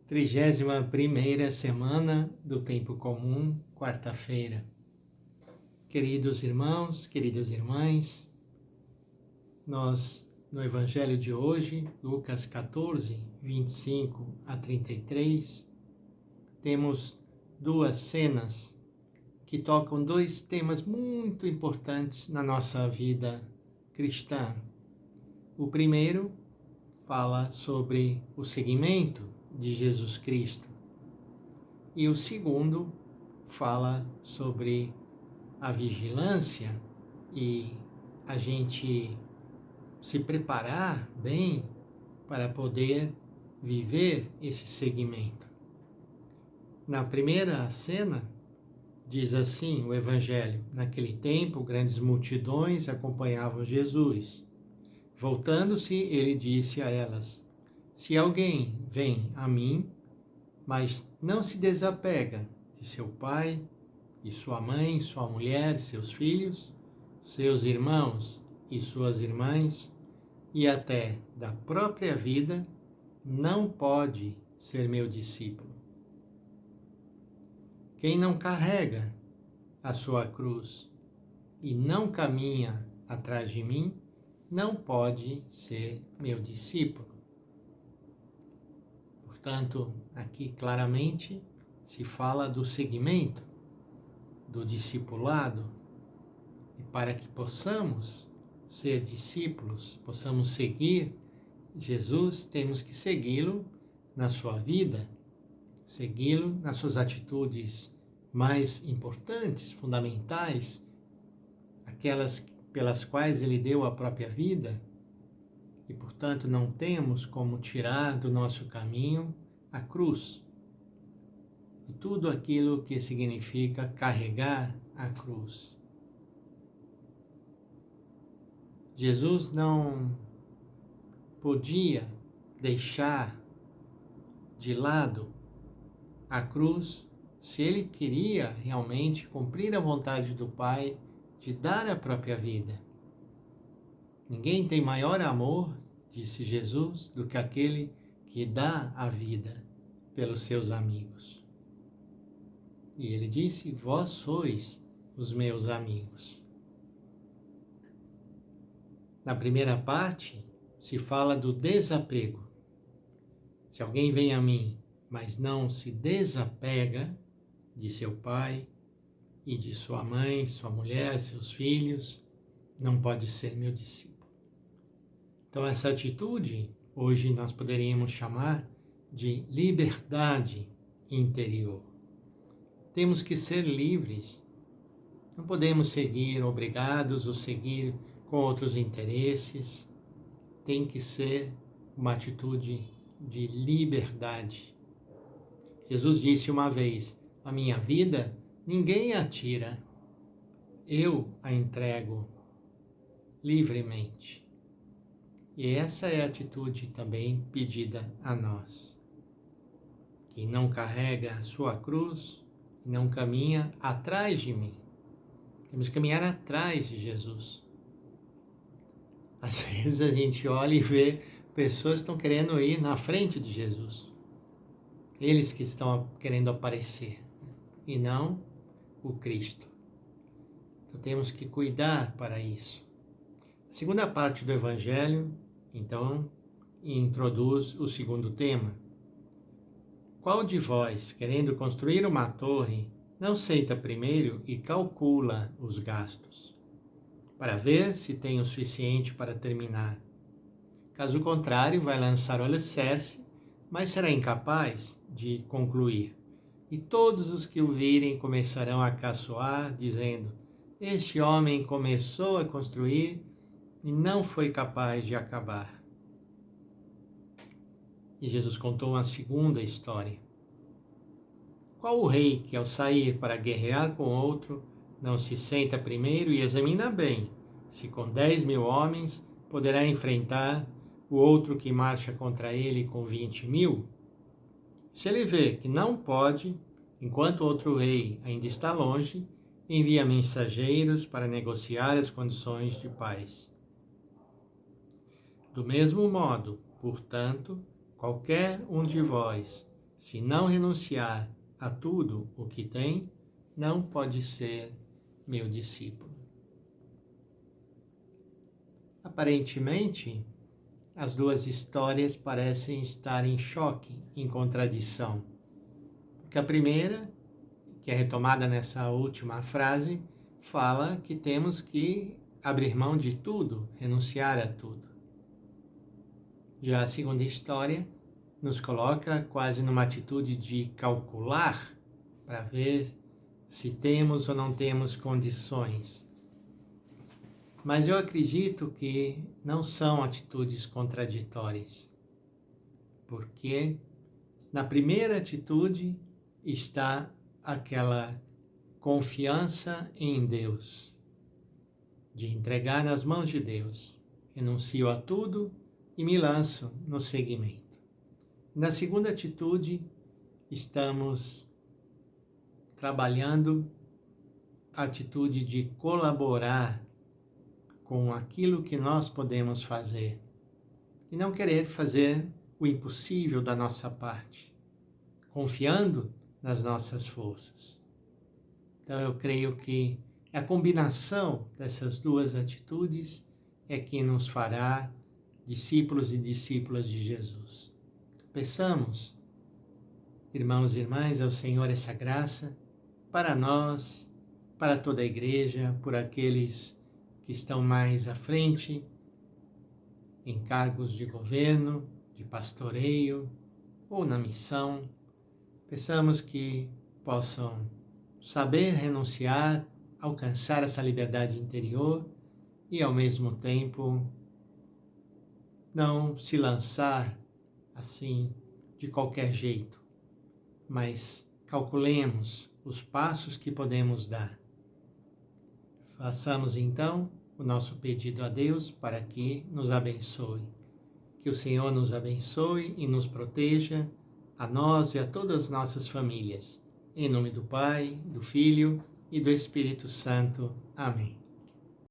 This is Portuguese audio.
31ª semana do Tempo Comum, quarta-feira. Queridos irmãos, queridas irmãs, nós, no Evangelho de hoje, Lucas 14, 25 a 33, temos duas cenas que tocam dois temas muito importantes na nossa vida cristã. O primeiro fala sobre o seguimento de Jesus Cristo. E o segundo fala sobre a vigilância e a gente se preparar bem para poder viver esse seguimento. Na primeira cena, diz assim o Evangelho: naquele tempo, grandes multidões acompanhavam Jesus. Voltando-se, ele disse a elas: se alguém vem a mim, mas não se desapega de seu pai, de sua mãe, sua mulher, seus filhos, seus irmãos e suas irmãs, e até da própria vida, não pode ser meu discípulo. Quem não carrega a sua cruz e não caminha atrás de mim, não pode ser meu discípulo. Portanto, aqui claramente se fala do seguimento, do discipulado, e para que possamos ser discípulos, possamos seguir Jesus, temos que segui-lo na sua vida, segui-lo nas suas atitudes mais importantes, fundamentais, aquelas pelas quais ele deu a própria vida. E, portanto, não temos como tirar do nosso caminho a cruz e tudo aquilo que significa carregar a cruz. Jesus não podia deixar de lado a cruz se ele queria realmente cumprir a vontade do Pai de dar a própria vida. Ninguém tem maior amor, disse Jesus, do que aquele que dá a vida pelos seus amigos. E ele disse: vós sois os meus amigos. Na primeira parte, se fala do desapego. Se alguém vem a mim, mas não se desapega de seu pai e de sua mãe, sua mulher, seus filhos, não pode ser meu discípulo. Então, essa atitude, hoje nós poderíamos chamar de liberdade interior. Temos que ser livres. Não podemos seguir obrigados ou seguir com outros interesses. Tem que ser uma atitude de liberdade. Jesus disse uma vez: a minha vida ninguém a tira, eu a entrego livremente. E essa é a atitude também pedida a nós. Quem não carrega a sua cruz, não caminha atrás de mim. Temos que caminhar atrás de Jesus. Às vezes a gente olha e vê pessoas que estão querendo ir na frente de Jesus. Eles que estão querendo aparecer, e não o Cristo. Então temos que cuidar para isso. A segunda parte do Evangelho, então, introduz o segundo tema. Qual de vós, querendo construir uma torre, não senta primeiro e calcula os gastos, para ver se tem o suficiente para terminar? Caso contrário, vai lançar o alicerce, mas será incapaz de concluir. E todos os que o virem começarão a caçoar, dizendo: este homem começou a construir e não foi capaz de acabar. E Jesus contou uma segunda história. Qual o rei que, ao sair para guerrear com outro, não se senta primeiro e examina bem se com 10.000 homens poderá enfrentar o outro que marcha contra ele com 20.000? Se ele vê que não pode, enquanto outro rei ainda está longe, envia mensageiros para negociar as condições de paz. Do mesmo modo, portanto, qualquer um de vós Se não renunciar a tudo o que tem, não pode ser meu discípulo. Aparentemente, as duas histórias parecem estar em choque, em contradição. Porque a primeira, que é retomada nessa última frase, fala que temos que abrir mão de tudo, renunciar a tudo. Já a segunda história nos coloca quase numa atitude de calcular para ver se temos ou não temos condições. Mas eu acredito que não são atitudes contraditórias, porque na primeira atitude está aquela confiança em Deus, de entregar nas mãos de Deus. Renuncio a tudo e me lanço no seguimento. Na segunda atitude, estamos trabalhando a atitude de colaborar com aquilo que nós podemos fazer e não querer fazer o impossível da nossa parte, confiando nas nossas forças. Então eu creio que a combinação dessas duas atitudes é que nos fará discípulos e discípulas de Jesus. Peçamos, irmãos e irmãs, ao Senhor essa graça para nós, para toda a igreja, por aqueles que estão mais à frente, em cargos de governo, de pastoreio ou na missão. Peçamos que possam saber renunciar, alcançar essa liberdade interior e, ao mesmo tempo, não se lançar assim de qualquer jeito, mas calculemos os passos que podemos dar. Façamos então o nosso pedido a Deus para que nos abençoe. Que o Senhor nos abençoe e nos proteja, a nós e a todas as nossas famílias. Em nome do Pai, do Filho e do Espírito Santo. Amém.